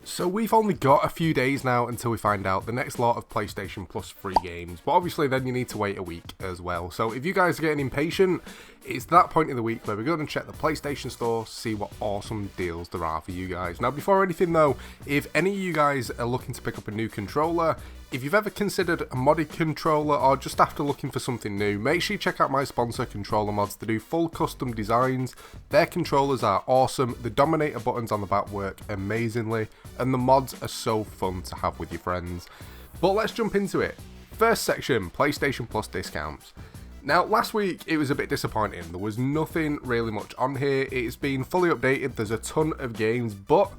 So we've only got a few days now until we find out the next lot of PlayStation Plus free games, but obviously then you need to wait a week as well. So if you guys are getting impatient, it's that point in the week where we're going to check the PlayStation Store, see what awesome deals there are for you guys. Now before anything though, if any of you guys are looking to pick up a new controller, if you've ever considered a modded controller or just after looking for something new, make sure you check out my sponsor Controller Mods. They do full custom designs, their controllers are awesome, the Dominator buttons on the back work amazingly, and the mods are so fun to have with your friends. But let's jump into it. First section, PlayStation Plus discounts. Now last week it was a bit disappointing, there was nothing really much on here, it's been fully updated, there's a ton of games, but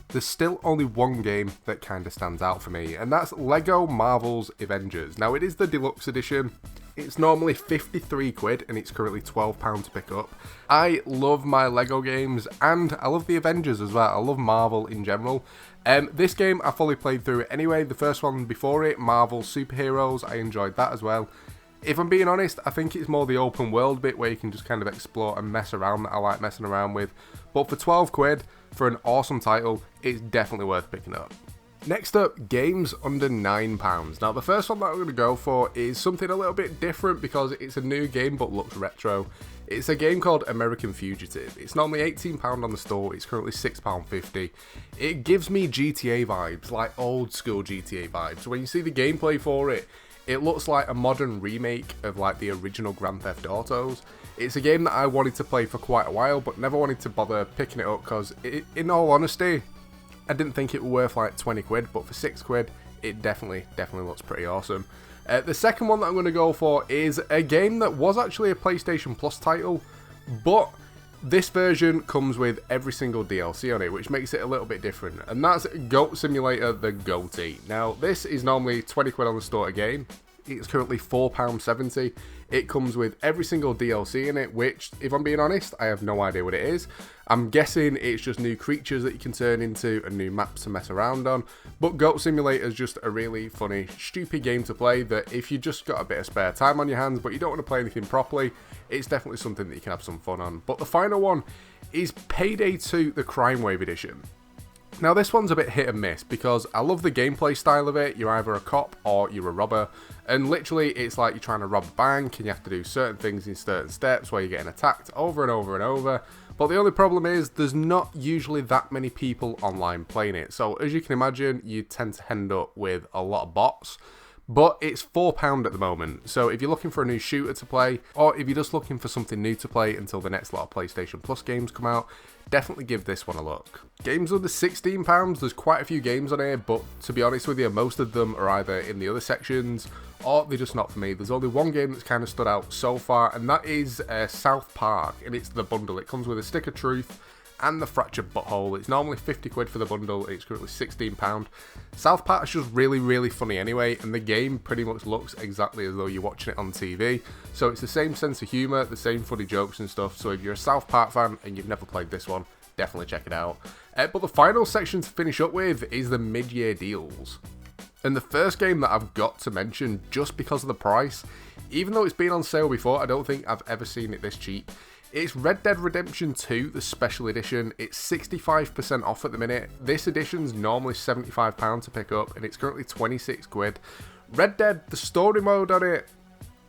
there's still only one game that kind of stands out for me, and that's Lego Marvel's Avengers. Now it is the deluxe edition, it's normally 53 quid and it's currently £12 to pick up. I love my Lego games and I love the Avengers as well, I love Marvel in general. This game I fully played through anyway, the first one before it, Marvel Superheroes, I enjoyed that as well. If I'm being honest, I think it's more the open world bit where you can just kind of explore and mess around that I like messing around with. But for 12 quid, for an awesome title, it's definitely worth picking up. Next up, games under £9. Now the first one that I'm going to go for is something a little bit different because it's a new game but looks retro. It's a game called American Fugitive. It's normally £18 on the store, it's currently £6.50. It gives me GTA vibes, like old school GTA vibes. When you see the gameplay for it, it looks like a modern remake of like the original Grand Theft Autos. It's a game that I wanted to play for quite a while but never wanted to bother picking it up because in all honesty, I didn't think it was worth like 20 quid, but for 6 quid, it definitely looks pretty awesome. The second one that I'm going to go for is a game that was actually a PlayStation Plus title, but this version comes with every single DLC on it, which makes it a little bit different, and that's Goat Simulator the Goatee. Now, this is normally 20 quid on the store again. It's currently £4.70. It comes with every single DLC in it, which, if I'm being honest, I have no idea what it is. I'm guessing it's just new creatures that you can turn into and new maps to mess around on. But Goat Simulator is just a really funny, stupid game to play that if you just got a bit of spare time on your hands but you don't want to play anything properly, it's definitely something that you can have some fun on. But the final one is Payday 2, the Crime Wave Edition. Now this one's a bit hit and miss because I love the gameplay style of it. You're either a cop or you're a robber, and literally it's like you're trying to rob a bank and you have to do certain things in certain steps where you're getting attacked over and over and over. But the only problem is there's not usually that many people online playing it, so as you can imagine you tend to end up with a lot of bots. But it's £4 at the moment, so if you're looking for a new shooter to play, or if you're just looking for something new to play until the next lot of PlayStation Plus games come out, definitely give this one a look. Games under £16, there's quite a few games on here, but to be honest with you, most of them are either in the other sections, or they're just not for me. There's only one game that's kind of stood out so far, and that is South Park, and it's the bundle. It comes with a Stick of Truth and the Fractured Butthole. It's normally 50 quid for the bundle, it's currently £16. South Park is just really funny anyway, and the game pretty much looks exactly as though you're watching it on TV. So it's the same sense of humour, the same funny jokes and stuff, so if you're a South Park fan and you've never played this one, definitely check it out. But the final section to finish up with is the mid-year deals. And the first game that I've got to mention just because of the price, even though it's been on sale before, I don't think I've ever seen it this cheap. It's Red Dead Redemption 2, the special edition. It's 65% off at the minute. This edition's normally £75 to pick up, and it's currently 26 quid. Red Dead, the story mode on it,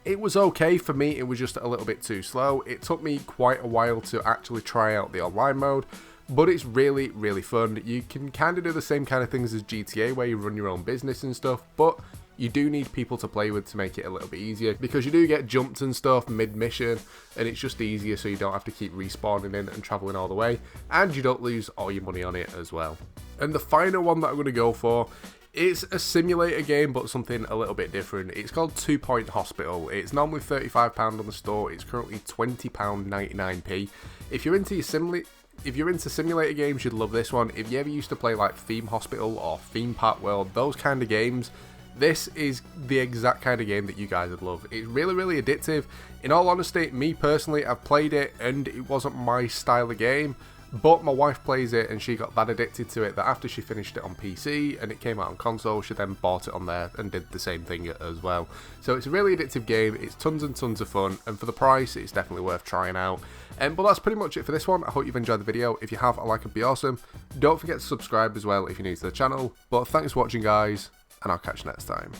it was okay for me. It was just a little bit too slow. It took me quite a while to actually try out the online mode, but it's really fun. You can kind of do the same kind of things as GTA, where you run your own business and stuff, but you do need people to play with to make it a little bit easier, because you do get jumped and stuff mid-mission, and it's just easier so you don't have to keep respawning in and travelling all the way, and you don't lose all your money on it as well. And the final one that I'm going to go for, it's a simulator game, but something a little bit different. It's called 2 Point Hospital. It's normally £35 on the store, it's currently £20.99p. If you're into simulator games, you'd love this one. If you ever used to play like Theme Hospital or Theme Park World, those kind of games, this is the exact kind of game that you guys would love. It's really addictive. In all honesty, me personally, I've played it and it wasn't my style of game, But my wife plays it and she got that addicted to it that after she finished it on PC and it came out on console, she then bought it on there and did the same thing as well. So it's a really addictive game, it's tons and tons of fun, and for the price it's definitely worth trying out. But that's pretty much it for this one. I hope you've enjoyed the video. If you have, a like would be awesome. Don't forget to subscribe as well if you're new to the channel. But thanks for watching guys, and I'll catch you next time.